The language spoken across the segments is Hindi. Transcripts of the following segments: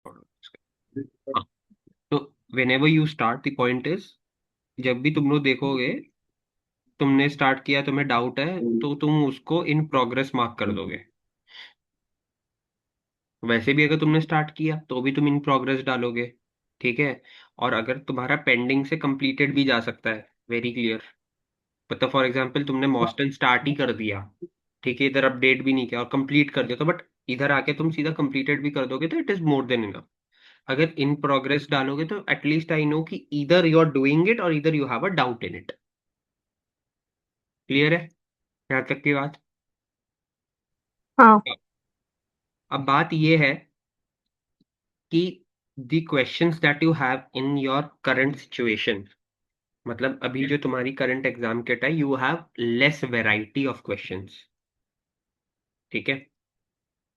हाँ, तो when ever you start the point is, जब भी तुम लोग देखोगे तुमने स्टार्ट किया, तुम्हें डाउट है, तो तुम उसको इन प्रोग्रेस मार्क कर दोगे। वैसे भी अगर तुमने स्टार्ट किया तो भी तुम इन प्रोग्रेस डालोगे। ठीक है। और अगर तुम्हारा पेंडिंग से कंप्लीटेड भी जा सकता है, वेरी क्लियर। मतलब फॉर एग्जांपल तुमने मॉस्टन स्टार्ट ही कर दिया, ठीक है, इधर अपडेट भी नहीं किया और कंप्लीट कर दिया, तो बट इधर आके तुम सीधा कंप्लीटेड भी कर दोगे तो it is more than enough. अगर इन प्रोग्रेस डालोगे तो एटलीस्ट आई नो कि इधर यू आर डूइंग इट और इधर you have a doubt in it. Clear है यहाँ तक की बात? हाँ। अब बात ये है कि the questions that you have in your current situation, मतलब अभी जो तुम्हारी करंट एग्जाम किट है, you have less variety of questions. ठीक है।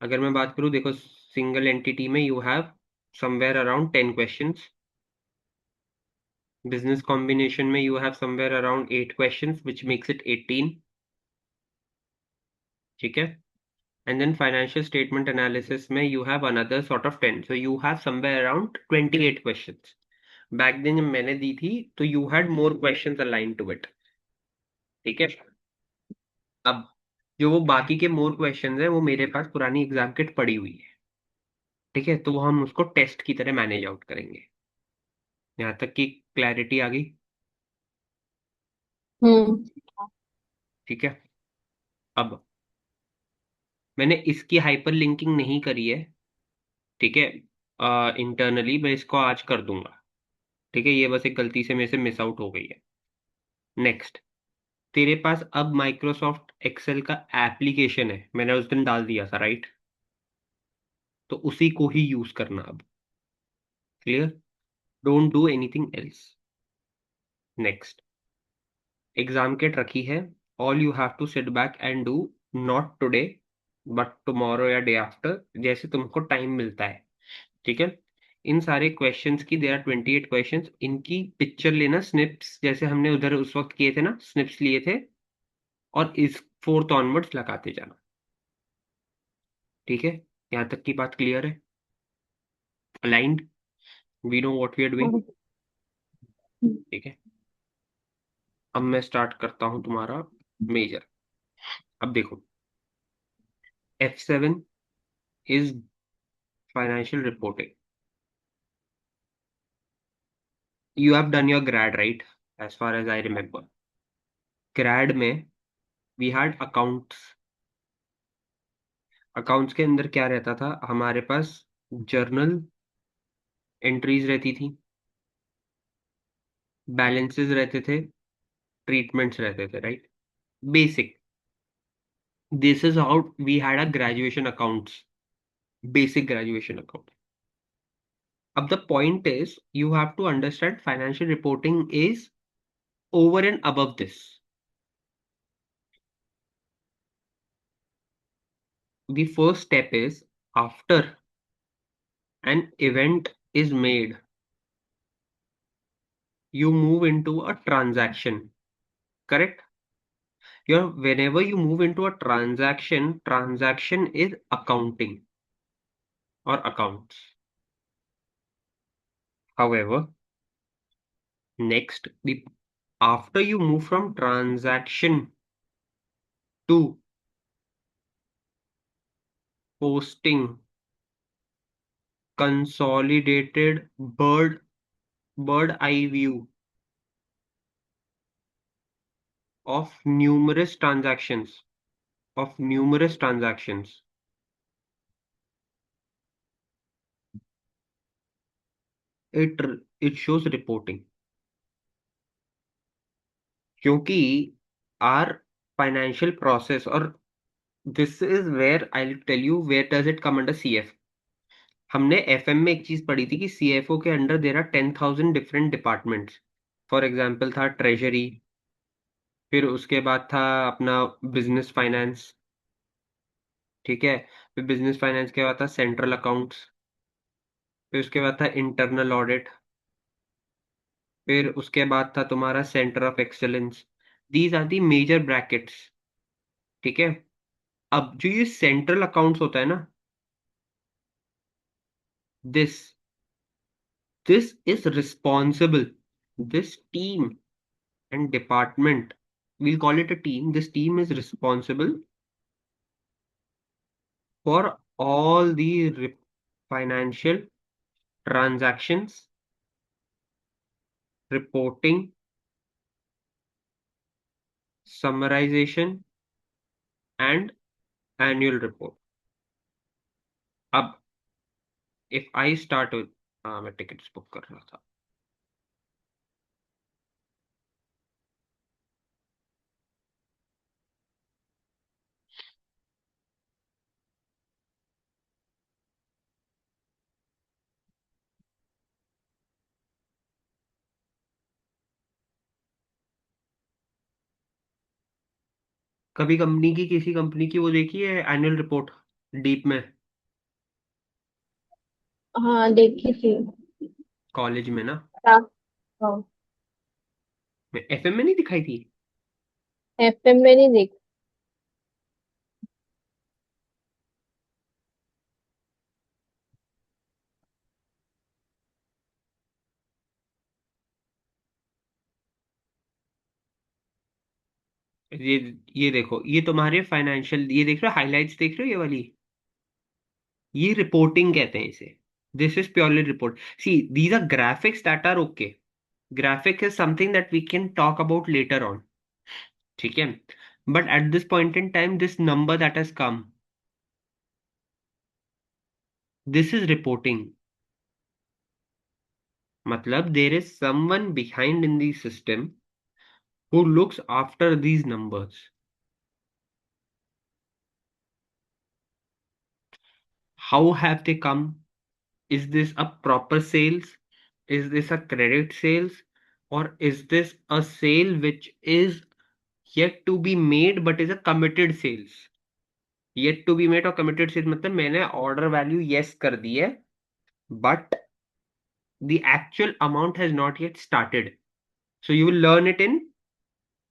अगर मैं बात करूं, देखो, सिंगल एंटिटी में you have somewhere around 10 questions, business combination में you have somewhere around 8 questions which makes it 18। ठीक है। And then financial statement analysis में you have another sort of 10, so you have somewhere around 28 questions. Back then जब मैंने दी थी तो you had more questions align to it. ठीक है। अब जो वो बाकी के मोर क्वेश्चंस है वो मेरे पास पुरानी एग्जाम किट पड़ी हुई है। ठीक है, तो वो हम उसको टेस्ट की तरह मैनेज आउट करेंगे। यहाँ तक की क्लैरिटी आ गई? हम्म। ठीक है। अब मैंने इसकी हाइपर लिंकिंग नहीं करी है। ठीक है। इंटरनली मैं इसको आज कर दूंगा। ठीक है, ये बस एक गलती से मेरे से मिस आउट हो गई है। नेक्स्ट, तेरे पास अब माइक्रोसॉफ्ट एक्सेल का एप्लीकेशन है, मैंने उस दिन डाल दिया था, राइट? तो उसी को ही यूज करना अब। Clear? Don't do anything else. Next, exam kit रखी है, all you have to sit back and do, not today but tomorrow या डे आफ्टर, जैसे तुमको टाइम मिलता है। ठीक है। इन सारे क्वेश्चंस की, देर आर 28 क्वेश्चंस, इनकी पिक्चर लेना, स्निप्स जैसे हमने उधर उस वक्त किए थे ना, स्निप्स लिए थे, और इस फोर्थ ऑनवर्ड्स लगाते जाना। ठीक है। यहाँ तक की बात क्लियर है? Aligned? We know what we are doing? Hmm. ठीक है। अब मैं स्टार्ट करता हूं तुम्हारा मेजर। अब देखो, F7 is financial reporting. You have done your grad, right? As far as I remember. Grade में वी हैड अकाउंट्स। अकाउंट्स के अंदर क्या रहता था हमारे पास? जर्नल एंट्रीज रहती थी, बैलेंसेस रहते थे, ट्रीटमेंट्स रहते थे, right? Basic. This is how we had a graduation accounts, basic graduation account. अब the point is you have to understand financial reporting is over and above this. The first step is, after an event is made, you move into a transaction. Correct? Your whenever you move into a transaction, transaction is accounting or accounts. However, next, the after you move from transaction to posting consolidated bird eye view of numerous transactions, it it shows reporting. क्योंकि आर फाइनेंशियल प्रोसेस, और this is where I tell you where does it come under CF. हमने एफएम में एक चीज पढ़ी थी कि सीएफओ के under there are 10,000 different departments. For example था ट्रेजरी, फिर उसके बाद था अपना बिजनेस फाइनेंस। ठीक है। फिर बिजनेस फाइनेंस के बाद था सेंट्रल अकाउंट्स, फिर उसके बाद था इंटरनल ऑडिट, फिर उसके बाद था तुम्हारा centre of excellence. These are the major brackets. ठीक है। अब जो ये सेंट्रल अकाउंट्स होता है ना, This this is responsible. This team and department, we'll call it a team. This team is responsible for all the financial transactions, reporting, summarization, and annual report. अब if I start with, हाँ मैं टिकट्स बुक कर रहा था। कभी कंपनी की, किसी कंपनी की वो देखी है एनुअल रिपोर्ट डीप में? हाँ, देखी थी। कॉलेज में ना, हाँ। हाँ, मैं एफएम में नहीं दिखाई थी। एफएम में नहीं देखी। ये ये देखो, ये तुम्हारे फाइनेंशियल, ये देख रहे हो हाइलाइट्स, देख रहे हो ये वाली? ये रिपोर्टिंग कहते हैं इसे। This is purely report. See, these are graphics that are okay. Graphic is something that we can talk about later on, ठीक है? But at this point in time, this number that has come, this is reporting. मतलब there is someone behind in the system who looks after these numbers. How have they come? Is this a proper sales? Is this a credit sales? Or is this a sale which is yet to be made but is a committed sales? Yet to be made or committed sales मतलब मैंने order value yes कर दी है, but the actual amount has not yet started. So you will learn it in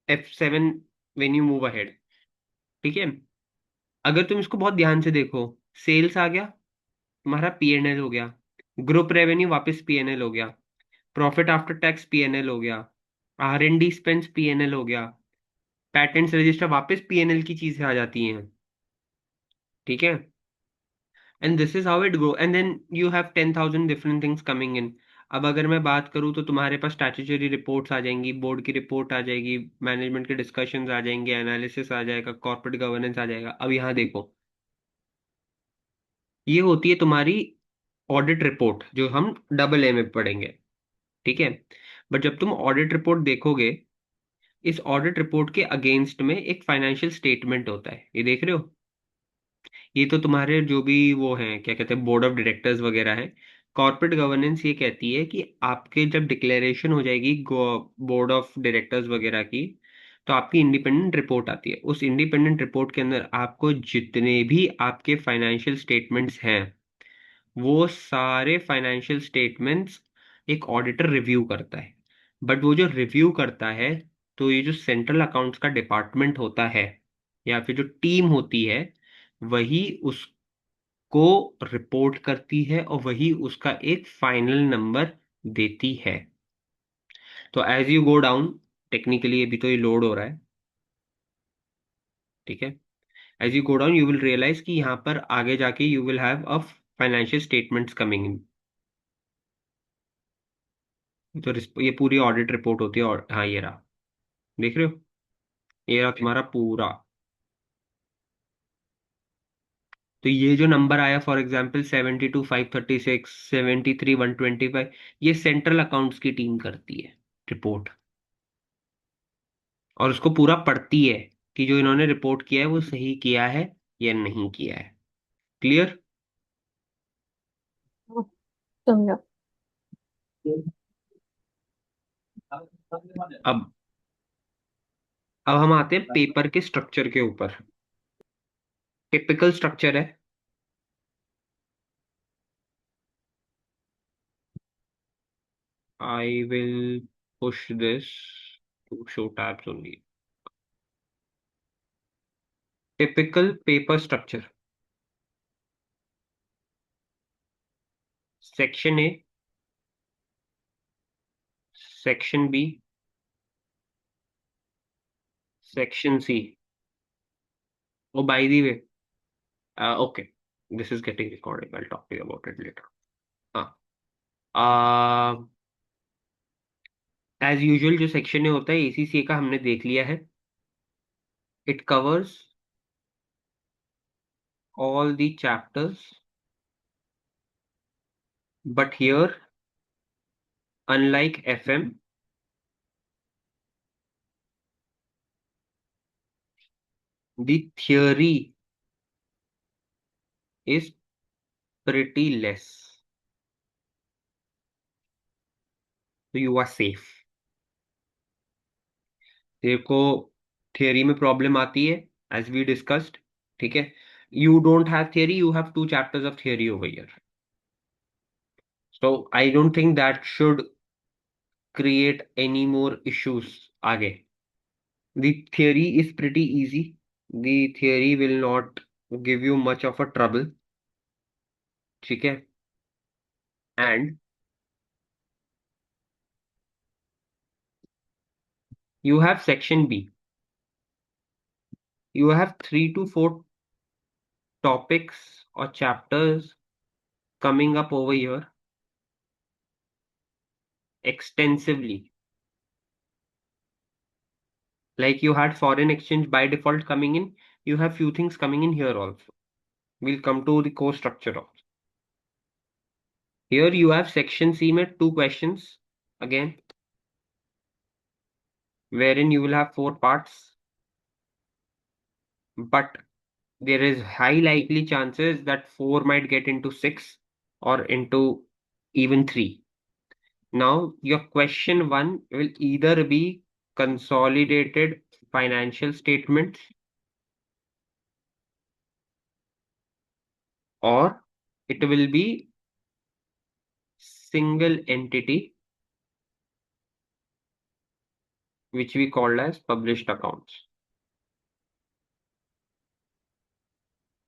F7 when you move ahead. ठीक है? अगर तुम इसको बहुत ध्यान से देखो, सेल्स आ गया, तुम्हारा पीएनएल हो गया। ग्रुप रेवेन्यू वापस पीएनएल हो गया। प्रॉफिट आफ्टर टैक्स पीएनएल हो गया। R N D spends PNL हो गया। पैटेंट्स रजिस्टर वापस पीएनएल की चीजें आ जाती हैं, ठीक है? And this is how it grow, and then you have 10,000 different things coming in. अब अगर मैं बात करूं तो तुम्हारे पास स्टैट्यूटरी रिपोर्ट्स आ जाएंगी, बोर्ड की रिपोर्ट आ जाएगी, मैनेजमेंट के डिस्कशंस आ जाएंगे, एनालिसिस आ जाएगा, कॉर्पोरेट गवर्नेंस आ जाएगा। अब यहाँ देखो, ये होती है तुम्हारी ऑडिट रिपोर्ट, जो हम डबल ए में पढ़ेंगे, ठीक है? बट जब तुम ऑडिट रिपोर्ट देखोगे, इस ऑडिट रिपोर्ट के अगेंस्ट में एक फाइनेंशियल स्टेटमेंट होता है, ये देख रहे हो? ये तो तुम्हारे जो भी वो हैं, क्या कहते हैं, बोर्ड ऑफ डायरेक्टर्स वगैरह हैं। कॉर्पोरेट गवर्नेंस ये कहती है कि आपके जब डिक्लेरेशन हो जाएगी बोर्ड ऑफ डायरेक्टर्स वगैरह की, तो आपकी इंडिपेंडेंट रिपोर्ट आती है। उस इंडिपेंडेंट रिपोर्ट के अंदर आपको जितने भी आपके फाइनेंशियल स्टेटमेंट्स हैं, वो सारे फाइनेंशियल स्टेटमेंट्स एक ऑडिटर रिव्यू करता है। बट वो जो रिव्यू करता है, तो ये जो सेंट्रल अकाउंट्स का डिपार्टमेंट होता है, या फिर जो टीम होती है, वही उसको रिपोर्ट करती है और वही उसका एक फाइनल नंबर देती है। तो as you go down, technically अभी तो ये लोड हो रहा है, ठीक है? As you go down you will realise कि यहाँ पर आगे जाके you will have a financial statements coming in. तो ये पूरी ऑडिट रिपोर्ट होती है, और हाँ ये रहा, देख रहे हो? ये रहा तुम्हारा पूरा। तो ये जो नंबर आया, फॉर एग्जाम्पल 72,536, 73,125, ये सेंट्रल अकाउंट्स की टीम करती है रिपोर्ट, और उसको पूरा पढ़ती है कि जो इन्होंने रिपोर्ट किया है वो सही किया है या नहीं किया है। क्लियर? हाँ, समझा। अब अब हम आते हैं पेपर के स्ट्रक्चर के ऊपर। टिपिकल स्ट्रक्चर है, I will push this to show tabs only. Typical paper structure, section A, section B, section C. Oh by the way, okay, this is getting recorded, I talk to you about it later. हाँ, एज यूजुअल जो सेक्शन ए होता है एसीसीए का हमने देख लिया है। It covers all the chapters, but here, unlike FM, the theory is pretty less. So you are safe. तेरे को थियरी में प्रॉब्लम आती है, एज वी डिस्कस्ड, ठीक है। You don't have theory, you have 2 chapters of theory over here, so I don't think that should create any more issues आगे। The theory is pretty easy. The theory will not give you much of a trouble, ठीक है। And you have section B. You have 3 to 4 topics or chapters coming up over here extensively. Like you had foreign exchange by default coming in, you have few things coming in here also. We'll come to the core structure of. Here you have section C में 2 questions again, wherein you will have 4 parts, but there is high likely chances that 4 might get into 6 or into even 3. Now, your question 1 will either be consolidated financial statements or it will be single entity, which we call as published accounts.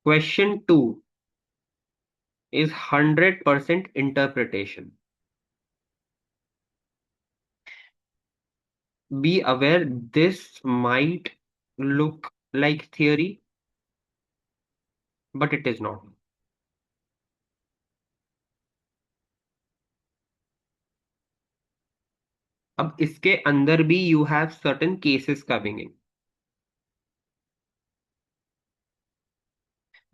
Question 2 is 100% interpretation. Be aware this might look like theory, but it is not. अब इसके अंदर भी you have certain cases coming in.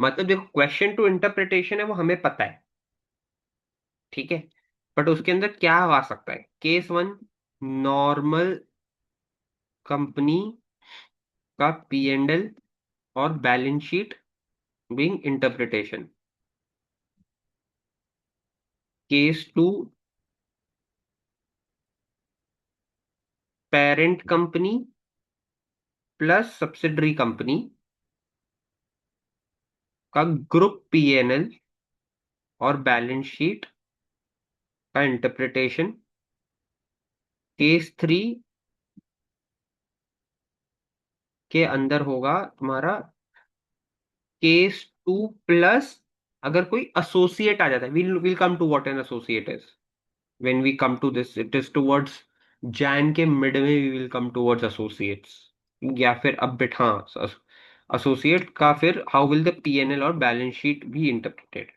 मतलब देखो, क्वेश्चन टू इंटरप्रिटेशन है वो हमें पता है, ठीक है। बट उसके अंदर क्या आ सकता है? केस 1, नॉर्मल कंपनी का P&L और balance sheet being interpretation. Case 2, parent company plus subsidiary company का ग्रुप P&L और बैलेंस शीट का इंटरप्रिटेशन। केस 3 के अंदर होगा तुम्हारा केस 2 प्लस अगर कोई एसोसिएट आ जाता है। Will come to what an associate is when we come to this, it is towards Jan के मिड में we will come towards associates. या फिर अब बिट, हाँ, एसोसिएट का फिर हाउ विल द P&L और बैलेंस शीट भी इंटरप्रेटेड।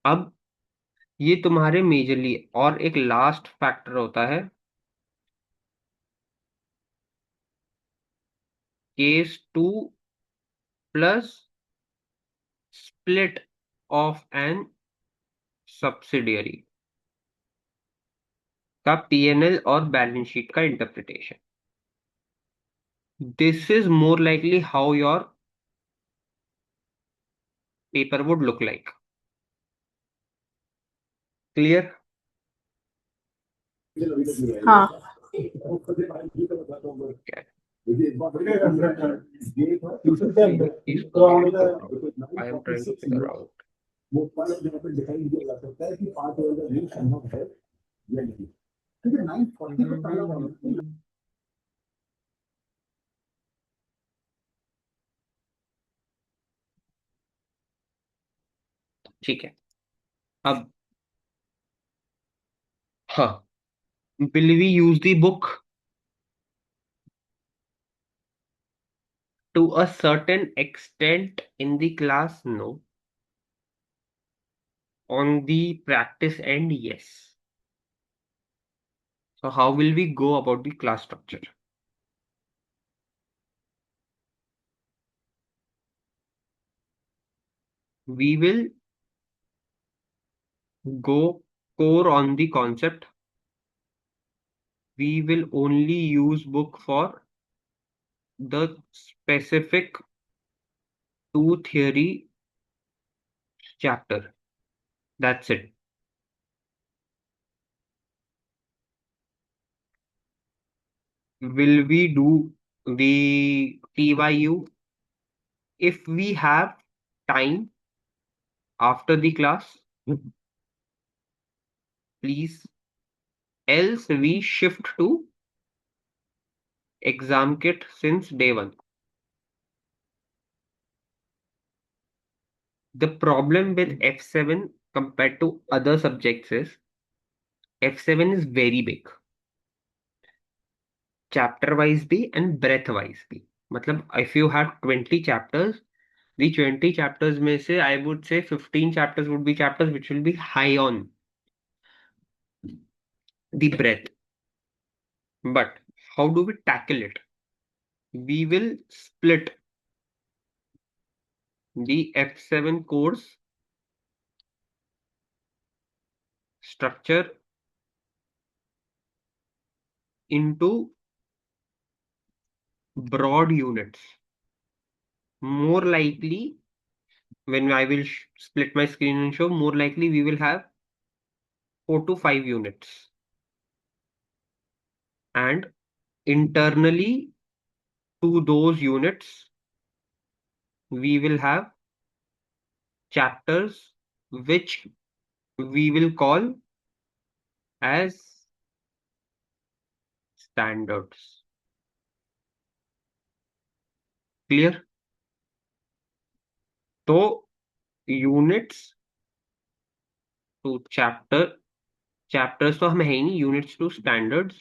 अब ये तुम्हारे मेजरली, और एक लास्ट फैक्टर होता है case 2 plus split of an subsidiary का P&L और बैलेंस शीट का interpretation. This is more likely how your paper would look like. Clear? हाँ। इसको रीड कर रहा हूँ, I am trying to figure out. ठीक है, अब हाँ, will we use the book to a certain extent in the class? No. On the practice end, yes. So how will we go about the class structure? We will go core on the concept. We will only use book for the specific two theory chapter. That's it. Will we do the TYU if we have time after the class? Please. Else we shift to exam kit since day one. The problem with F7 compared to other subjects is F7 is very big, chapter wise भी and breadth wise भी. मतलब if you have 20 chapters, the 20 chapters में से I would say 15 chapters would be chapters which will be high on the breadth. But how do we tackle it? We will split the F7 course structure into broad units. More likely, when I will split my screen and show, more likely we will have 4 to 5 units. And internally to those units, we will have chapters which we will call as standards. Clear? तो यूनिट्स टू चैप्टर्स तो हमें है ही नहीं, units to standards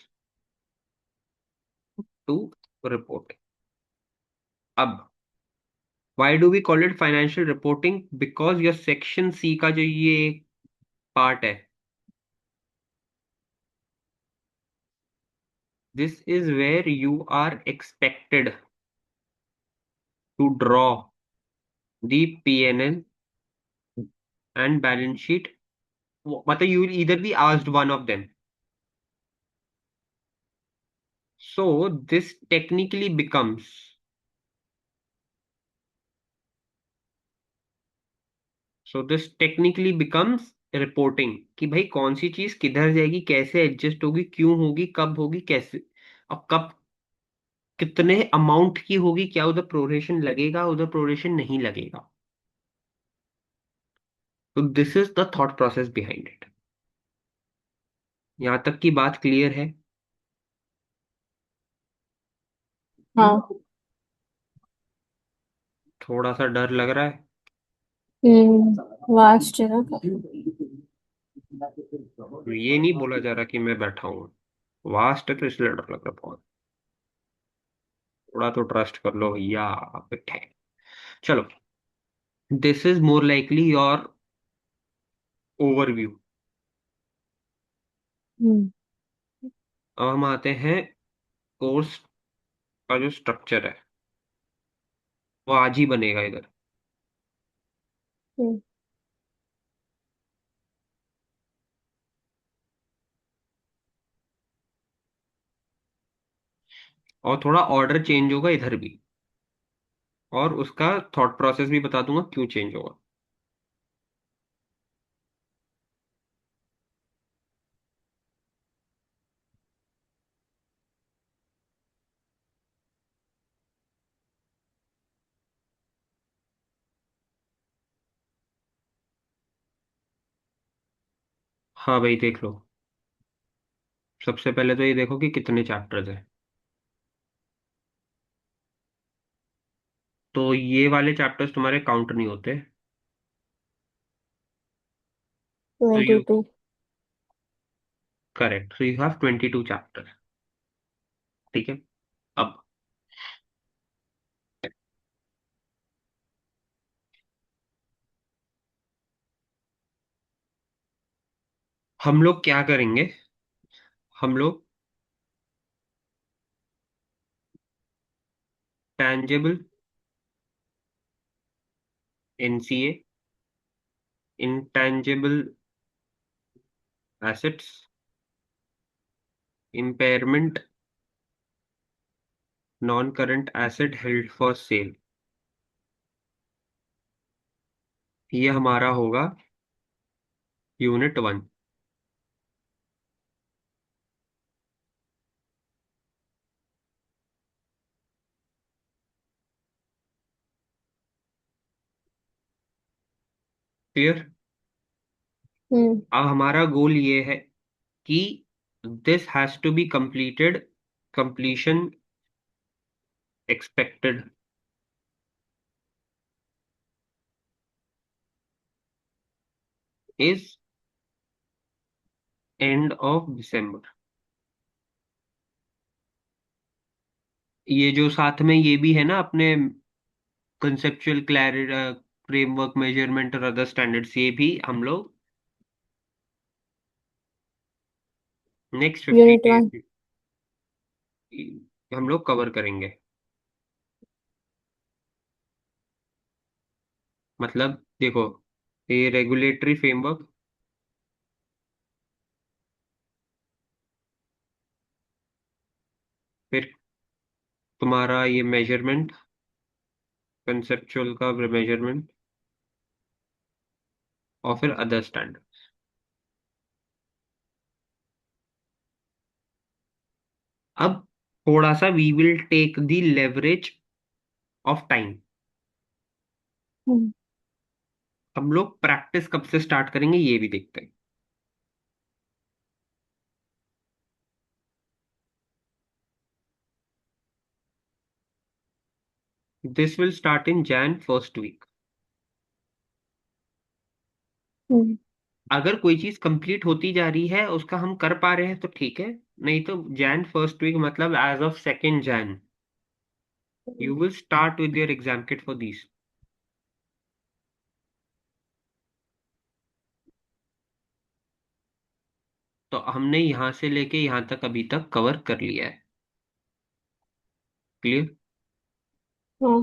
to reporting. अब why do we call it financial reporting? Because your section C का जो ये पार्ट है, this is where you are expected to draw the P&L and balance sheet. मतलब you will either be asked one of them. So this technically becomes reporting कि भाई कौन सी चीज किधर जाएगी, कैसे एडजस्ट होगी, क्यों होगी, कब होगी, कैसे और कब कितने अमाउंट की होगी, क्या उधर प्रोरेशन लगेगा, उधर प्रोरेशन नहीं लगेगा. तो this is the thought process behind it. यहां तक की बात क्लियर है? हाँ. थोड़ा सा डर लग रहा है. वास्ट है ना. ये नहीं बोला जा रहा कि मैं बैठा हूँ. वास्ट है तो इसलिए डर लग रहा है बहुत. थोड़ा तो ट्रस्ट कर लो भैया. बैठे. चलो. This is more likely your overview. Hmm. अब हम आते हैं कोर्स का जो स्ट्रक्चर है वो आज ही बनेगा इधर. हम्म. और थोड़ा ऑर्डर चेंज होगा इधर भी. और उसका थॉट प्रोसेस भी बता दूंगा क्यों चेंज होगा. हाँ भाई देख लो. सबसे पहले तो ये देखो कि कितने चैप्टर्स हैं. तो ये वाले चैप्टर्स तुम्हारे काउंट नहीं होते. So you 22. correct. So you have 22 chapters. ठीक है. अब हम लोग क्या करेंगे. हम लोग tangible, NCA, intangible assets, impairment, non current asset held for sale, ये हमारा होगा यूनिट 1. क्लियर. हम्म. अब हमारा गोल ये है कि this has to be completed. Completion expected is end of December. ये जो साथ में ये भी है ना अपने कंसेप्चुअल क्लैरिटी, फ्रेमवर्क, मेजरमेंट और अदर स्टैंडर्ड्स, ये भी हम लोग नेक्स्ट फिफ्टी यूनिट 1. डेज हम लोग कवर करेंगे. मतलब देखो, ये रेगुलेटरी फ्रेमवर्क, फिर तुम्हारा ये मेजरमेंट, कंसेप्चुअल का मेजरमेंट, और फिर अदर स्टैंडर्ड. अब थोड़ा सा we will take the leverage of time. Hmm. हम लोग प्रैक्टिस कब से स्टार्ट करेंगे ये भी देखते हैं. This will start in Jan first week. Hmm. अगर कोई चीज कंप्लीट होती जा रही है, उसका हम कर पा रहे हैं तो ठीक है. नहीं तो जैन फर्स्ट वीक मतलब as of 2nd Jan you will start with your exam kit for this. तो हमने यहां से लेके यहां तक अभी तक कवर कर लिया है. क्लियर. हाँ.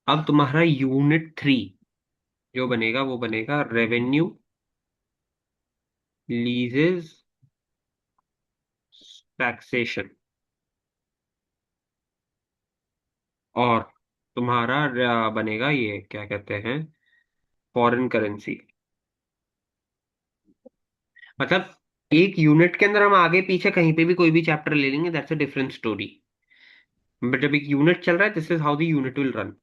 अब तुम्हारा यूनिट 3 जो बनेगा वो बनेगा रेवेन्यू, लीजेस, टैक्सेशन, और तुम्हारा बनेगा ये क्या कहते हैं, फॉरेन करेंसी. मतलब एक यूनिट के अंदर हम आगे पीछे कहीं पे भी कोई भी चैप्टर ले लेंगे, that's a different story. But जब एक यूनिट चल रहा है, this is how the unit will run.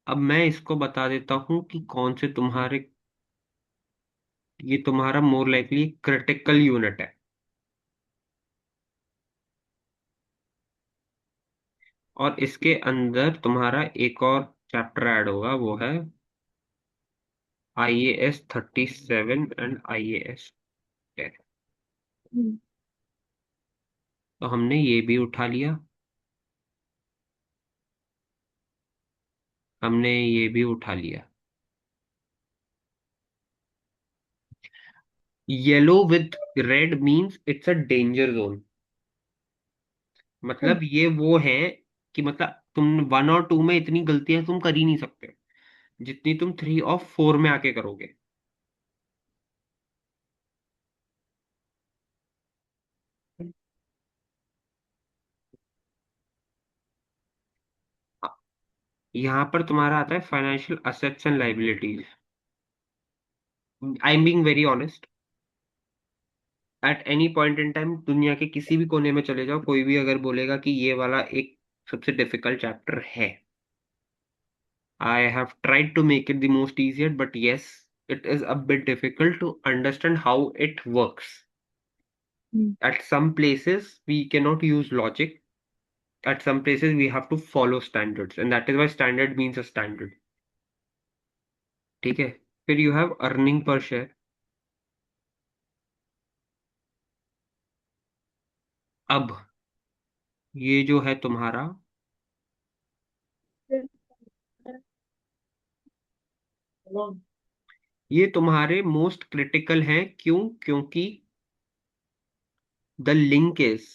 अब मैं इसको बता देता हूं कि कौन से तुम्हारे, ये तुम्हारा मोर लाइकली क्रिटिकल यूनिट है. और इसके अंदर तुम्हारा एक और चैप्टर ऐड होगा, वो है IAS 37 एंड IAS 10. हम्म. तो हमने ये भी उठा लिया, हमने ये भी उठा लिया. Yellow with red means it's a danger zone. मतलब ये वो है कि मतलब तुम 1 और 2 में इतनी गलतियां तुम कर ही नहीं सकते जितनी तुम 3 और 4 में आके करोगे. यहाँ पर तुम्हारा आता है financial assets and liabilities. I am being very honest. At any point in time दुनिया के किसी भी कोने में चले जाओ, कोई भी अगर बोलेगा कि ये वाला एक सबसे डिफिकल्ट चैप्टर है, I have tried to make it the most easier, but yes, it is a bit difficult to understand how it works. Hmm. At some places, we cannot use logic. At some places, we have to follow standards, and that is why standard means a standard. ठीक है। फिर you have earning per share. अब ये जो है तुम्हारा, ये तुम्हारे मोस्ट क्रिटिकल है। क्यों? क्योंकि the link is,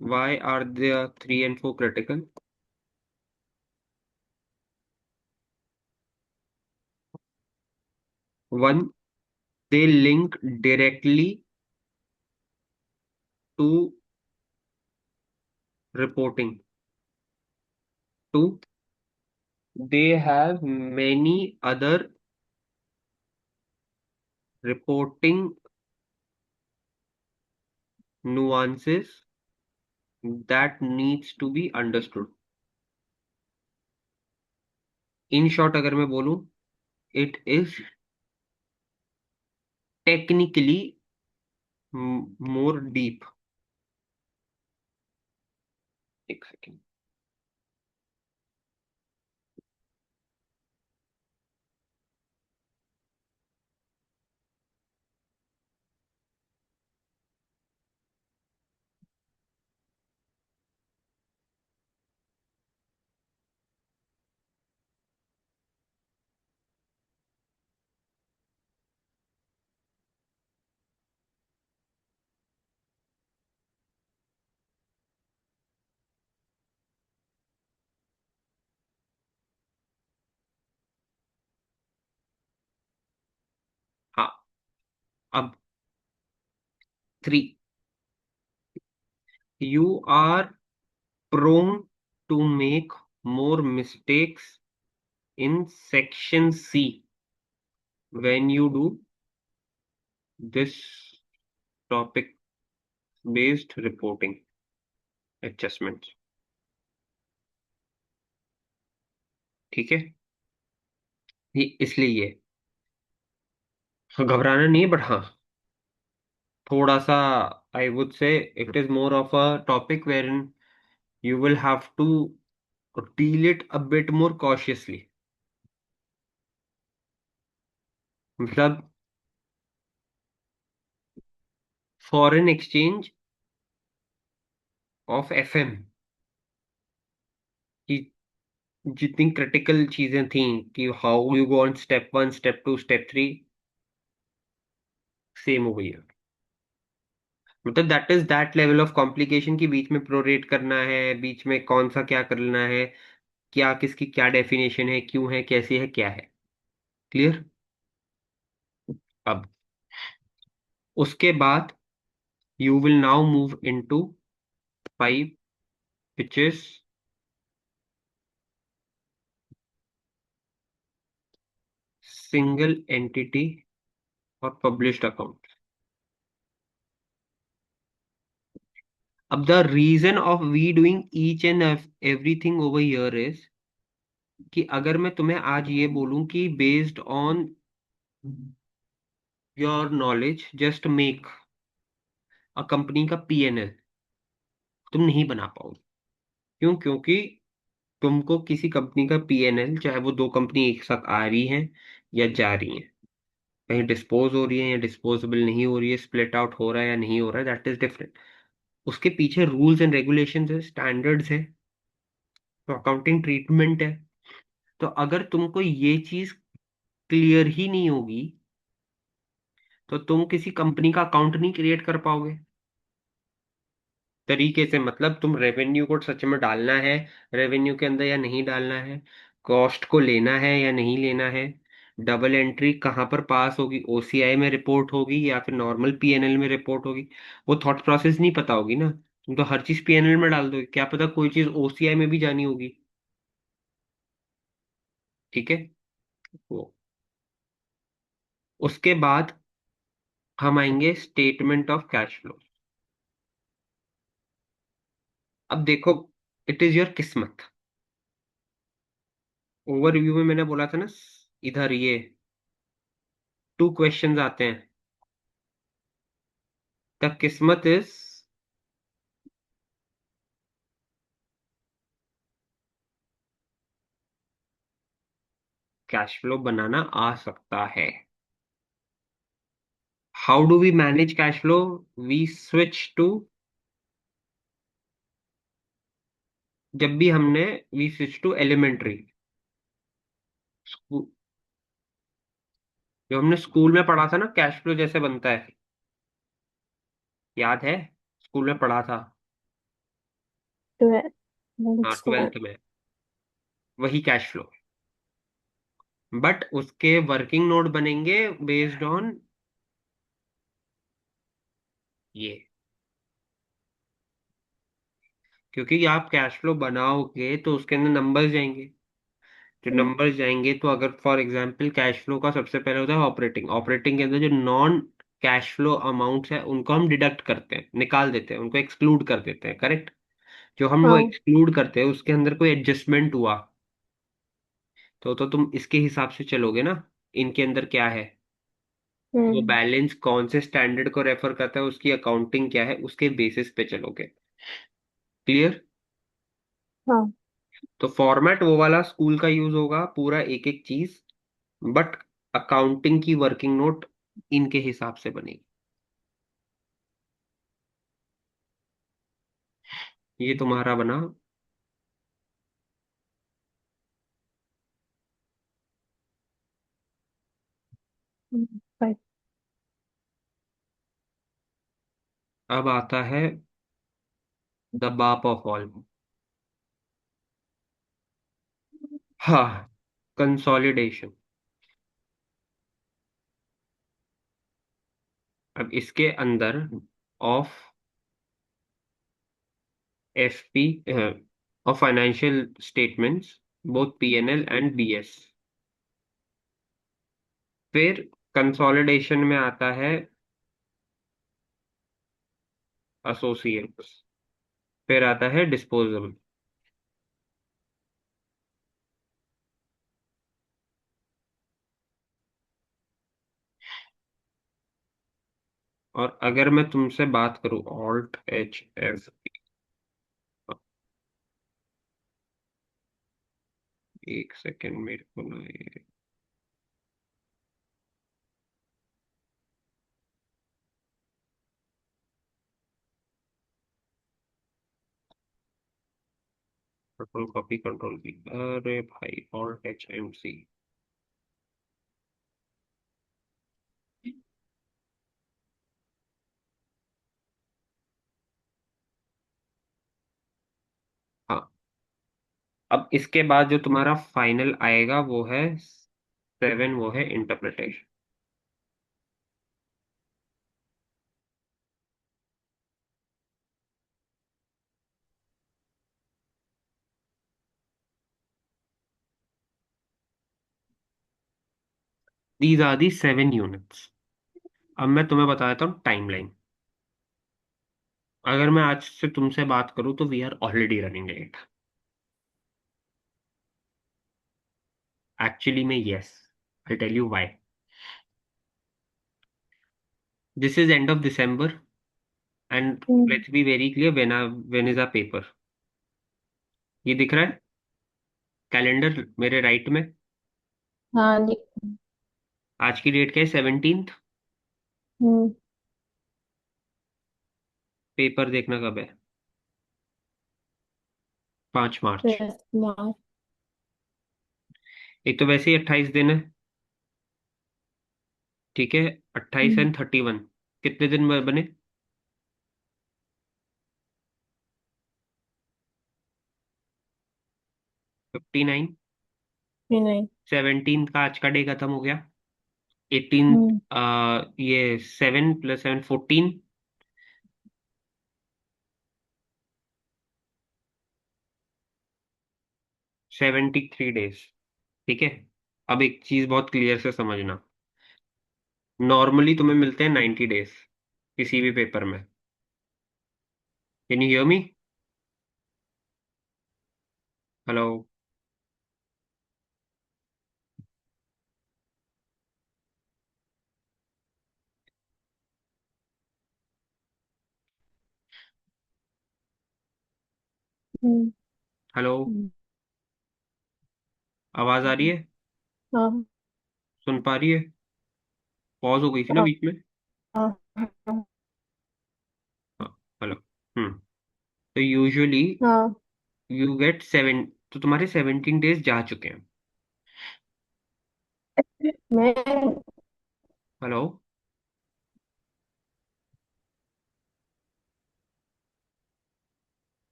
why are the 3 and 4 critical? One, they link directly to reporting. Two, they have many other reporting nuances that needs to be understood. In short अगर मैं बोलूं, it is technically more deep. एक सेकेंड। हाँ। अब 3, you are prone to make more mistakes in section C when you do this topic based reporting adjustments। ठीक है। ये इसलिए ये घबराना नहीं है, बट हाँ, थोड़ा सा, I would say it is more of a topic wherein you will have to deal it a bit more cautiously। मतलब फॉरेन एक्सचेंज ऑफ एफएम की जितनी क्रिटिकल चीजें थी, कि how you go on step 1, step 2, step 3, same हो गई है। मतलब that is that level of complication की बीच में प्रोरेट करना है, बीच में कौन सा क्या करना है, क्या किसकी क्या डेफिनेशन है, क्यों है, कैसे है, क्या है। क्लियर? अब उसके बाद you will now move into 5, which is single entity और पब्लिश्ड अकाउंट। अब the reason of we doing each and everything over here is कि अगर मैं तुम्हें आज ये बोलूं कि based on your knowledge just make a company का पीएनएल, तुम नहीं बना पाओगे। क्यों? क्योंकि तुमको किसी कंपनी का पीएनएल, चाहे वो दो कंपनी एक साथ आ रही हैं या जा रही हैं, कहीं डिस्पोज हो रही है या डिस्पोजेबल नहीं हो रही है, स्प्लिट आउट हो रहा है या नहीं हो रहा है, दैट इज डिफरेंट। उसके पीछे रूल्स एंड रेगुलेशंस है, स्टैंडर्ड्स है, तो अकाउंटिंग ट्रीटमेंट है। तो अगर तुमको ये चीज क्लियर ही नहीं होगी, तो तुम किसी कंपनी का अकाउंट नहीं क्रिएट कर पाओगे तरीके से। मतलब तुम रेवेन्यू को सच में डालना है रेवेन्यू के अंदर या नहीं डालना है, कॉस्ट को लेना है या नहीं लेना है, डबल एंट्री कहाँ पर पास होगी, ओसीआई में रिपोर्ट होगी या फिर नॉर्मल पीएनएल में रिपोर्ट होगी, वो थॉट प्रोसेस नहीं पता होगी ना। तुम तो हर चीज पीएनएल में डाल दोगे, क्या पता कोई चीज ओसीआई में भी जानी होगी। ठीक है। वो उसके बाद हम आएंगे स्टेटमेंट ऑफ कैश फ्लो। अब देखो, इट इज योर किस्मत। ओवरव्यू में मैंने बोला था ना, इधर ये 2 क्वेश्चंस आते हैं। द किस्मत इज, कैश फ्लो बनाना आ सकता है। How do we manage cash flow? We switch to, जब भी हमने, वी स्विच टू एलिमेंट्री, जो हमने स्कूल में पढ़ा था ना, कैश फ्लो जैसे बनता है, याद है? स्कूल में पढ़ा था। 12th हाँ, स्टैंडर्ड। 12th में। वही कैश फ्लो, बट उसके वर्किंग नोट बनेंगे बेस्ड ऑन ये। क्योंकि आप कैश फ्लो बनाओगे तो उसके अंदर नंबर्स जाएंगे। जो नंबर्स जाएंगे तो अगर फॉर एग्जांपल कैश फ्लो का सबसे पहले होता है ऑपरेटिंग, ऑपरेटिंग के अंदर जो नॉन कैश फ्लो अमाउंट्स है उनको हम डिडक्ट करते हैं, निकाल देते हैं, उनको एक्सक्लूड कर देते हैं, करेक्ट? जो हम वो हाँ। एक्सक्लूड करते हैं उसके अंदर कोई एडजस्टमेंट हुआ तो तुम इसके हिसाब से चलोगे ना, इनके अंदर क्या है, वो हम्म। बैलेंस कौन से स्टैंडर्ड को रेफर करता है, उसकी अकाउंटिंग क्या है, उसके बेसिस पे चलोगे। क्लियर? हाँ। तो फॉर्मेट वो वाला स्कूल का यूज होगा, पूरा एक एक चीज, बट अकाउंटिंग की वर्किंग नोट इनके हिसाब से बनेगी। ये तुम्हारा बना। फाइव। अब आता है द बाप ऑफ ऑल। हाँ, कंसोलिडेशन। अब इसके अंदर of F P, of financial statements, both P N L and B S. फिर कंसोलिडेशन में आता है एसोसिएट्स। फिर आता है डिस्पोजल। और अगर मैं तुमसे बात करूं, ऑल्ट एच एफ, एक सेकेंड मेरे को ना ये कंट्रोल कॉपी, कंट्रोल वी, अरे भाई, ऑल्ट एच एम सी। हाँ, अब इसके बाद जो तुम्हारा फाइनल आएगा वो है 7, वो है interpretation. These are the 7 units. अब मैं तुम्हें बता देता हूँ टाइमलाइन। अगर मैं आज से तुमसे बात करूँ तो we are already running late. Actually में yes, I tell you why. This is end of December and let's be very clear, when is a paper. ये दिख रहा है कैलेंडर मेरे राइट में? हाँ। आज की डेट क्या है? 17th। हम्म। पेपर देखना कब है? 5 मार्च। 12 मार्च। एक तो वैसे ही 28 दिन है, ठीक है? 28 हम्म। एंड 31, कितने दिन में बने? 59। फिर नहीं। 17 का आज का डे खत्म हो गया। 18, हम्म। ये 7 + 7 14, 73 डेज। ठीक है? अब एक चीज बहुत क्लियर से समझना, नॉर्मली तुम्हें मिलते हैं 90 डेज किसी भी पेपर में। Can you hear me? Hello? Hmm. Hello? Hmm. आवाज आ रही है? हाँ सुन पा रही है? पॉज हो गई थी ना हाँ बीच में। हाँ हाँ हाँ। हेलो। तो यूजुअली हाँ। यू गेट सेवन, तो तुम्हारे 17 डेज जा चुके हैं। मैं। हेलो।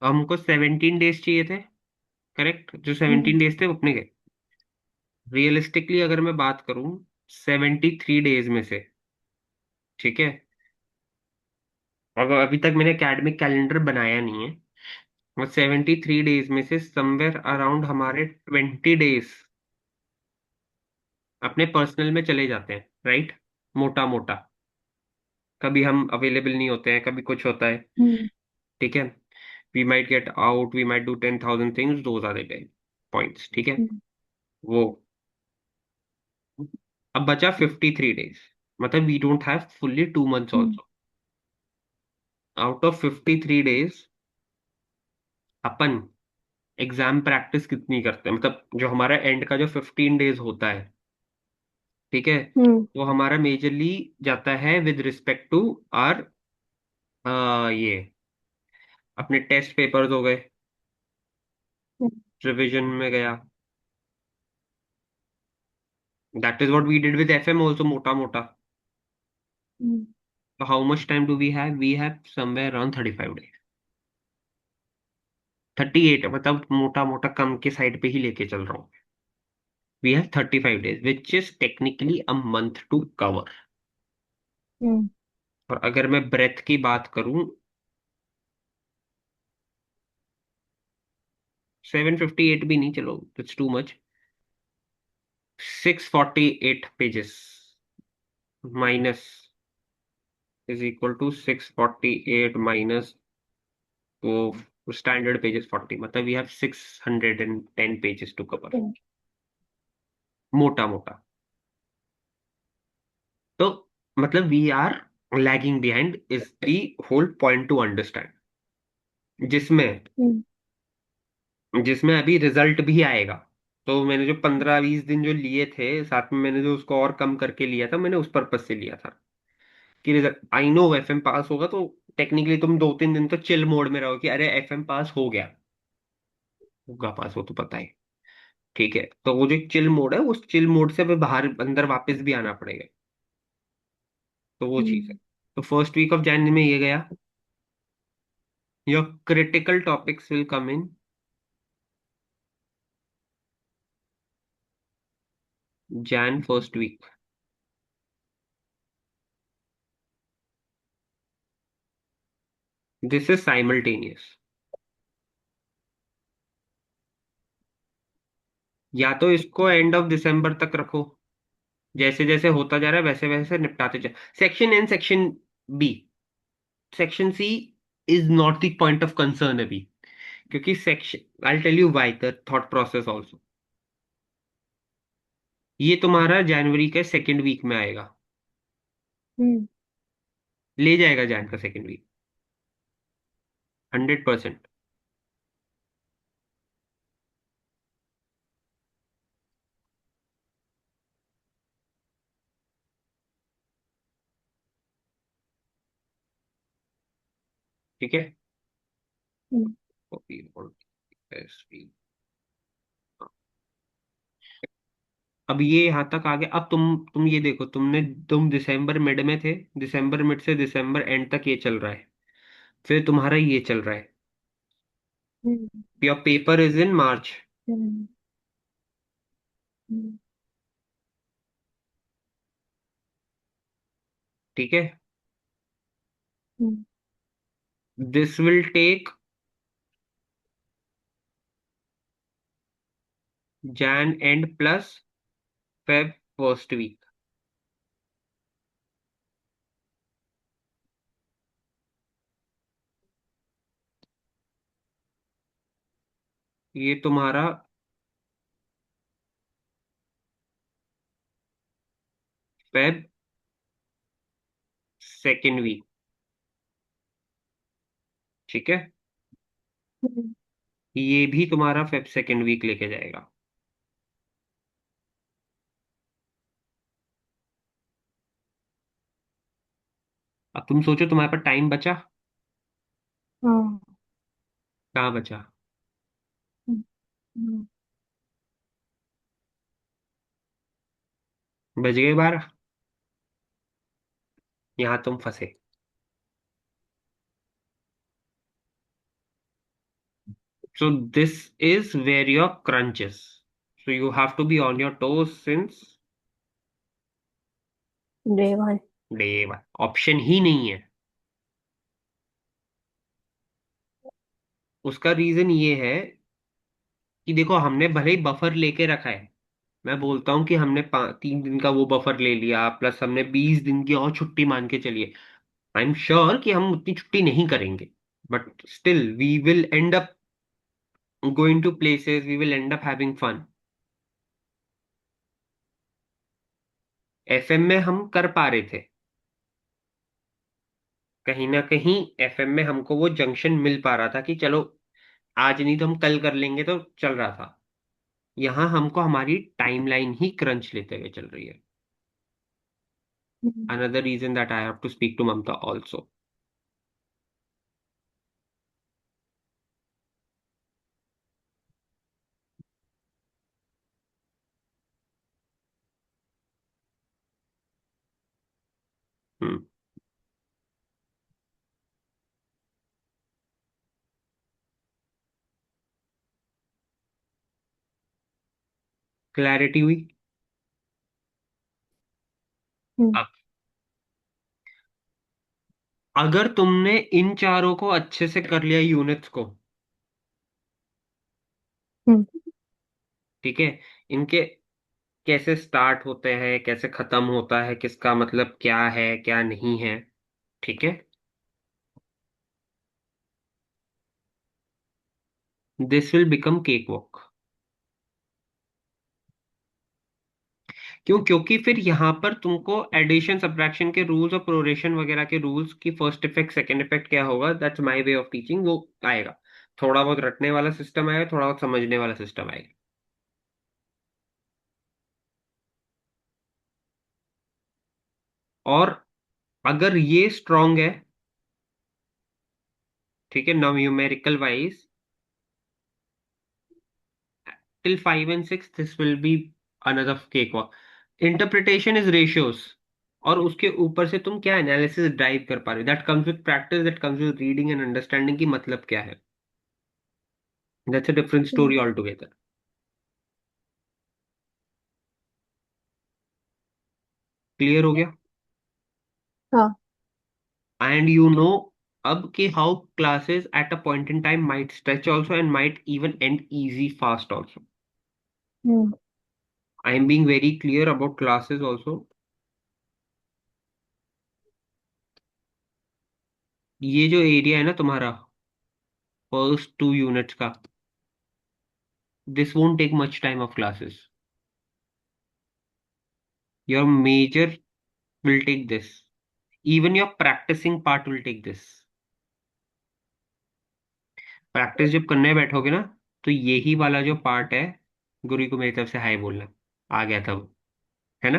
हमको 17 डेज चाहिए थे, करेक्ट? जो हम्म 17 डेज थे वो अपने गए। रियलिस्टिकली अगर मैं बात करूं, 73 डेज में से, ठीक है, अगर अभी तक मैंने एकेडमिक कैलेंडर बनाया नहीं है, और 73 डेज में से समवेयर अराउंड हमारे 20 डेज अपने पर्सनल में चले जाते हैं, राइट? मोटा मोटा। कभी हम अवेलेबल नहीं होते हैं, कभी कुछ होता है, हम्म ठीक है। We might get out, we might do 10,000 things, those are the points, ठीक है। हम्म वो अब बचा 53 डेज, मतलब we don't have fully 2 months hmm also. Out of 53 days अपन एग्जाम प्रैक्टिस कितनी करते हैं, मतलब जो हमारा एंड का जो 15 डेज होता है, ठीक है, हम्म वो हमारा मेजरली जाता है विद रिस्पेक्ट टू आर, ये अपने टेस्ट पेपर्स हो गए, रिवीजन में गया। That is what we did with FM also, मोटा मोटा। हम्म तो how much time do we have somewhere around 35 days. 38, मतलब मोटा मोटा कम के साइड पे ही लेके चल रहा हूँ। We have 35 days which is technically a month to cover. Hmm और अगर मैं ब्रेथ की बात करूं, 758 भी नहीं, चलो it's too much. 648 pages minus is equal to 648 minus वो स्टैंडर्ड पेजेस 40, मतलब we have 610 pages to cover, hmm मोटा मोटा। तो मतलब we are lagging behind is the whole point to understand, जिसमें हम्म जिसमें अभी रिजल्ट भी आएगा। तो मैंने जो 15-20 दिन जो लिए थे साथ में, मैंने जो उसको और कम करके लिया था, मैंने उस पर्पज से लिया था कि रिजल्ट, आई नो एफएम पास होगा, तो टेक्निकली तुम 2-3 दिन तो चिल मोड में रहो कि अरे एफएम पास हो गया, होगा पास, वो तो पता है, ठीक है। तो वो जो चिल मोड है, उस चिल मोड से हमें बाहर अंदर वापस भी आना पड़ेगा। तो वो चीज है। हम्म तो फर्स्ट वीक ऑफ जनवरी में ये गया। Your critical topics will come in Jan first week. This is simultaneous. या तो इसको एंड ऑफ दिसंबर तक रखो, जैसे जैसे होता जा रहा है वैसे वैसे निपटाते जाओ। Section N, section B, section C is not the point of concern अभी, क्योंकि section, I tell you why the thought process also. ये तुम्हारा जनवरी के सेकंड वीक में आएगा, हम्म ले जाएगा जैन का सेकंड वीक, 100%। ठीक है। हम्म Copy और paste। अब ये यहां तक आ गया। अब तुम ये देखो, तुम दिसंबर मिड में थे, दिसंबर मिड से दिसंबर एंड तक ये चल रहा है, फिर तुम्हारा ये चल रहा है। Hmm your paper is in March, hmm hmm ठीक है। Hmm this will take Jan and plus Feb first week. ये तुम्हारा फेब सेकेंड वीक, ठीक है। हम्म ये भी तुम्हारा फेब सेकेंड वीक लेके जाएगा। अब तुम सोचो, तुम्हारे पास टाइम बचा? हाँ। कहाँ बचा? हम्म, हम्म, बज गए 12। यहाँ तुम फंसे। So this is where your crunch is. So you have to be on your toes since day one. day one. Option ही नहीं है। उसका रीजन ये है कि देखो, हमने भले ही बफर लेके रखा है। मैं बोलता हूँ कि हमने 3 दिन का वो बफर ले लिया, प्लस हमने 20 दिन की और छुट्टी मान के चलिए। आई एम श्योर कि हम उतनी छुट्टी नहीं करेंगे, but still we will end up going to places, we will end up having fun. FM में हम कर पा रहे थे, कहीं ना कहीं एफएम में हमको वो जंक्शन मिल पा रहा था कि चलो आज नहीं तो हम कल कर लेंगे, तो चल रहा था। यहाँ हमको हमारी टाइमलाइन ही क्रंच लेते हुए चल रही है। Another reason that I have to speak to Mamata also. Clarity हुई? हम्म, अब अगर तुमने इन चारों को अच्छे से कर लिया, यूनिट्स को, हम्म, ठीक है, इनके कैसे स्टार्ट होते हैं, कैसे खत्म होता है, किसका मतलब क्या है क्या नहीं है, ठीक है, this will become cake walk. क्यों? क्योंकि फिर यहां पर तुमको एडिशन सब्ट्रैक्शन के रूल्स और प्रोरेशन वगैरह के रूल्स की फर्स्ट इफेक्ट सेकंड इफेक्ट क्या होगा, that's my way of teaching, वो आएगा। थोड़ा बहुत रटने वाला सिस्टम आएगा, थोड़ा बहुत समझने वाला सिस्टम आएगा। और अगर ये स्ट्रांग है, ठीक है, numerical wise, till 5 and 6 this will be another cake walk. Interpretation is ratios, और उसके ऊपर से तुम क्या एनालिसिस ड्राइव कर पा रहे हो, that comes with practice, that comes with reading and understanding की मतलब क्या है। That's a different hmm, story all together. Clear हो गया? हाँ। एंड यू नो अब कि how classes at a point in time might stretch also and might even and easy fast also. Hmm, I am being very clear about classes also. ये जो एरिया है ना तुम्हारा, फर्स्ट 2 यूनिट्स का, this won't take much time of classes. Your major will take this. Even your practicing part will take this. Practice जब करने बैठोगे ना, तो यही वाला जो पार्ट है, गुरु को मेरी तरफ से हाय बोलना। आ गया था वो, है ना?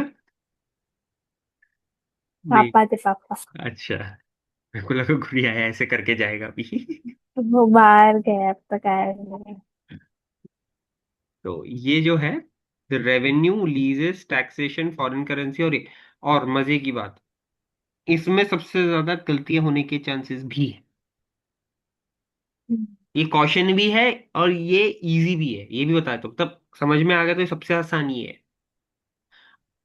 नहीं। पापा थे पापा। अच्छा, मेरे को लगा गुरु आया ऐसे करके जाएगा अभी। वो बाहर गए, अब तक आया नहीं। तो ये जो है, the revenue, लीजेस, taxation, foreign currency, और मजे की बात, इसमें सबसे ज्यादा गलतियां होने के चांसेस भी है। हम्म, ये कॉशन भी है और ये इजी भी है, ये भी बताया तो तब समझ में आ गया, तो ये सबसे आसान ही है।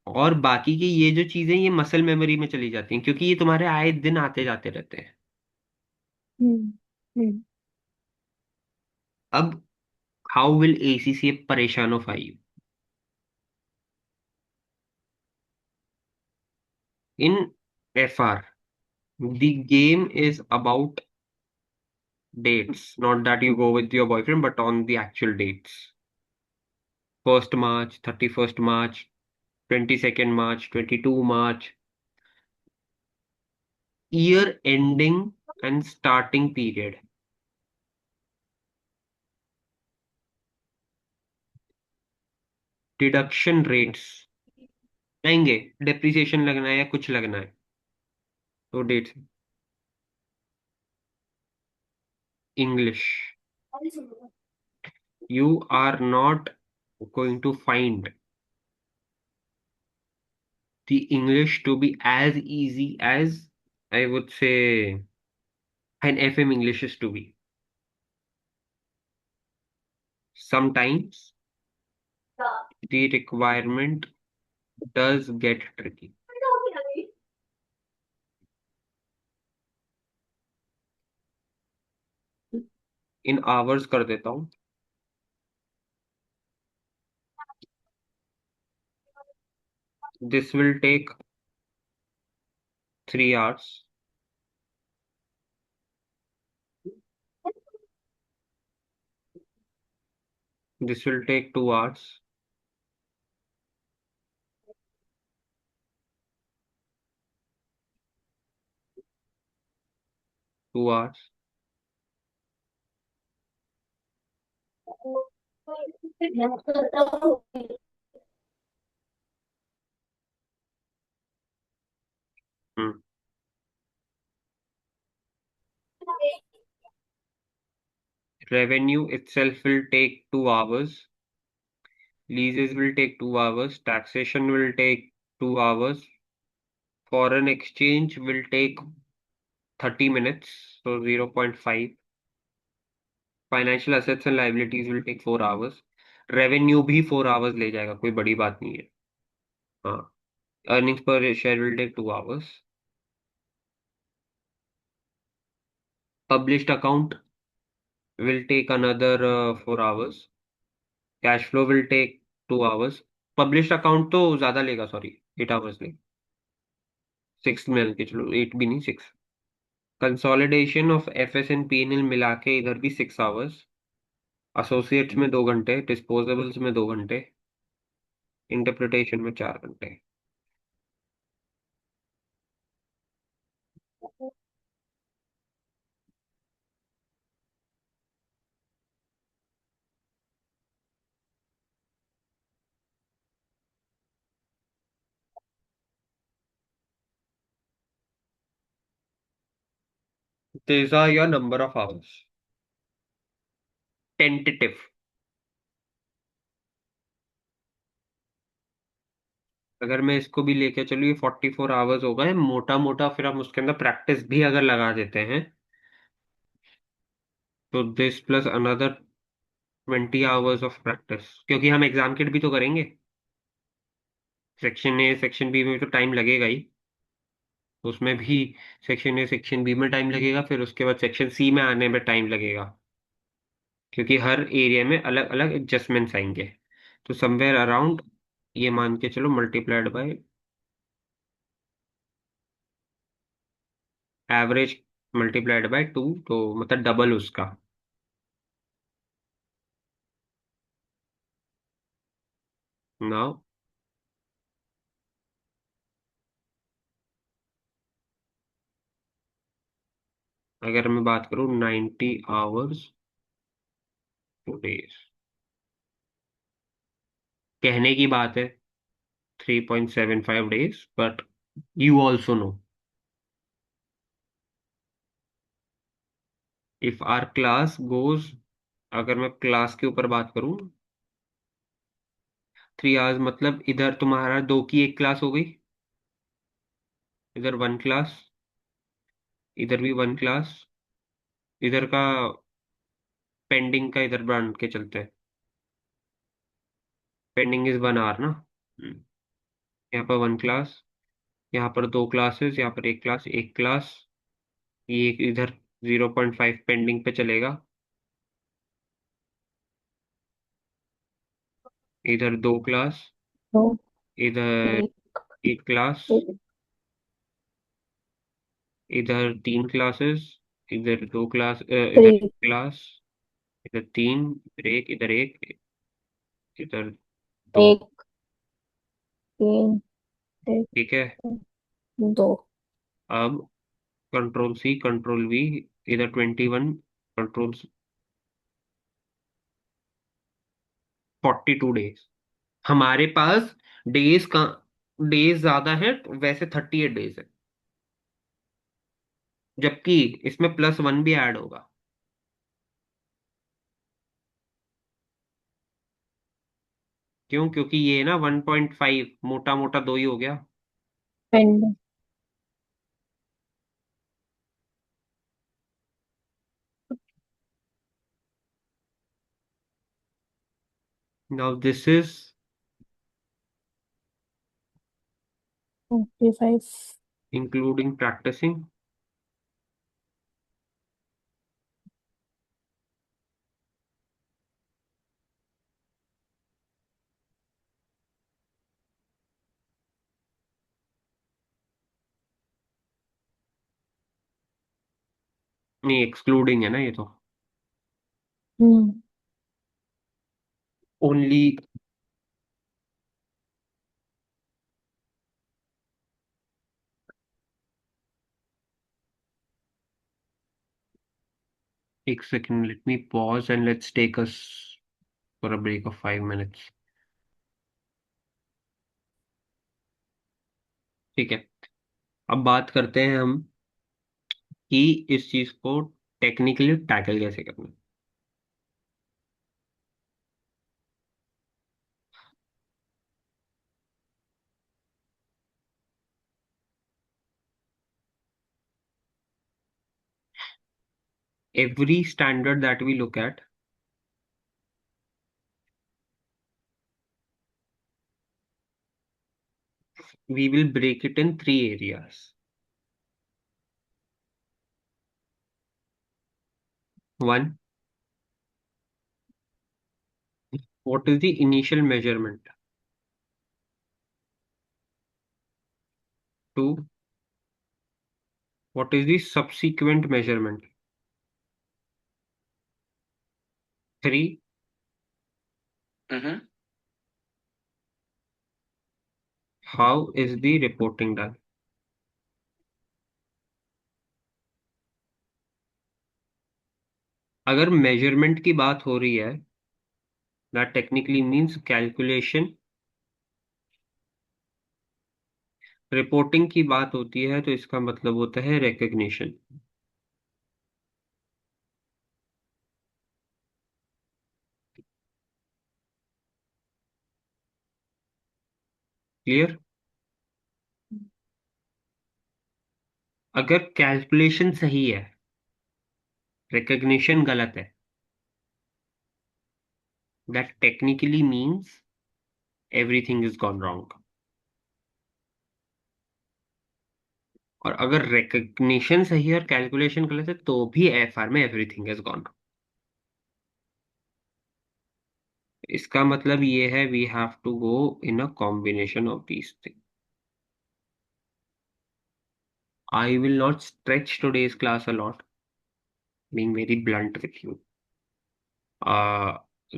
और बाकी की ये जो चीजें, ये मसल मेमोरी में चली जाती हैं, क्योंकि ये तुम्हारे आए दिन आते जाते रहते हैं। हम्म, हम्म, अब हाउ विल एसीसी परेशान of I in F R? The game is about dates, not that you go with your boyfriend, but on the actual dates. 1st March, 31st March, 22nd March, 22 March, year ending and starting period, deduction rates आएंगे, डेप्रिसिएशन लगना है या कुछ लगना है, तो date, English, you are not going to find the English to be as easy as I would say an FM English is to be. Sometimes the requirement does get tricky. In hours कर देता हूँ. This will take 3 hours. This will take 2 hours. Two hours. Hmm. Revenue itself will take 2 hours. Leases will take 2 hours. Taxation will take 2 hours. Foreign exchange will take 30 minutes, so 0.5. Financial assets and liabilities will take 4 hours. Revenue भी 4 hours ले जाएगा, कोई बड़ी बात नहीं है. हाँ. Earnings per share will take 2 hours. Published account will take another 4 hours. Cash flow will take 2 hours. Published account तो ज्यादा लेगा, सॉरी, 8 hours लेगा. 6 में के चलो, 8 भी नहीं, 6. Consolidation of F S and P N L मिला के इधर भी 6 hours. एसोसिएट्स में 2 घंटे, डिस्पोजेबल्स में 2 घंटे, इंटरप्रिटेशन में 4 घंटे. These are your number of hours. Tentative. अगर मैं इसको भी लेके चलूँ, ये 44 hours हो गए मोटा मोटा. फिर हम उसके अंदर प्रैक्टिस भी अगर लगा देते हैं, तो this plus another 20 hours of practice, क्योंकि हम एग्जाम किट भी तो करेंगे. सेक्शन ए सेक्शन बी में तो टाइम लगेगा ही. उसमें भी सेक्शन ए सेक्शन बी में टाइम लगेगा, फिर उसके बाद सेक्शन सी में आने में टाइम लगेगा, क्योंकि हर एरिया में अलग अलग एडजस्टमेंट्स आएंगे. तो समवेयर अराउंड, ये मान के चलो, multiplied by average, multiplied by 2, तो मतलब डबल उसका. नाउ अगर मैं बात करूँ 90 hours डेज, कहने की बात है 3.75 days, but you also know if our class goes, अगर मैं क्लास के ऊपर बात करूँ, 3 hours मतलब इधर तुम्हारा 2 की एक क्लास हो गई, इधर 1 क्लास, इधर भी 1 क्लास, इधर का पेंडिंग का इधर बांध के चलते हैं. पेंडिंग इज 1 hour ना. यहाँ पर 1 क्लास, यहाँ पर 2 क्लासेस, यहाँ पर एक क्लास, ये इधर 0.5 पेंडिंग पे चलेगा, इधर 2 क्लास, दो, इधर एक, 1 क्लास, एक, इधर 3 क्लासेस, इधर 2 क्लास, इधर एक, 1 क्लास, इधर 3, इधर एक, इधर एक, इधर 2. एक, तीन, एक, ठीक है. दो, अब कंट्रोल सी कंट्रोल वी, इधर 21, कंट्रोल 42 डेज. हमारे पास डेज का डेज ज्यादा है, वैसे 38 डेज है. जबकि इसमें +1 भी ऐड होगा। क्यों? क्योंकि ये ना 1.5 मोटा मोटा दो ही हो गया। And. Now this is 25। Including practising. नहीं, एक्सक्लूडिंग है ना ये तो। Hmm. Only. 1 second, let me pause and let's take us for a break of 5 minutes. ठीक है। अब बात करते हैं हम कि इस चीज को टेक्निकली टैकल कैसे करना है। Every standard that we look at, we will break it in three areas. One, what is the initial measurement? Two, what is the subsequent measurement? Three, hmm. how is the reporting done? अगर measurement की बात हो रही है, that technically means calculation. Reporting की बात होती है तो इसका मतलब होता है recognition. Clear? अगर कैलकुलेशन सही है, recognition गलत है, that technically means everything is gone wrong. और अगर रिकग्निशन सही है और कैलकुलेशन गलत है तो भी एफआर में एवरीथिंग इज गॉन। इसका मतलब ये है we have to go in a combination of these thing. I will not stretch today's class a lot, being very blunt with you.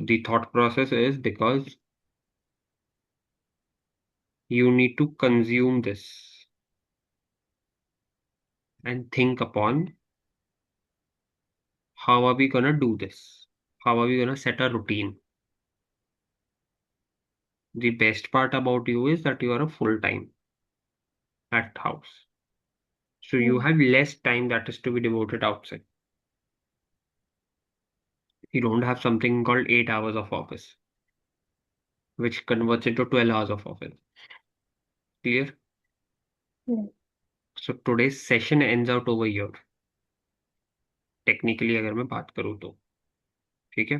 The thought process is because you need to consume this and think upon how are we gonna do this, how are we gonna set a routine. The best part about you is that you are a full time at house. So you have less time that is to be devoted outside. You don't have something called 8 hours of office, which converts into 12 hours of office. Clear? So today's session ends out over here. Technically अगर मैं बात करूँ तो ठीक है।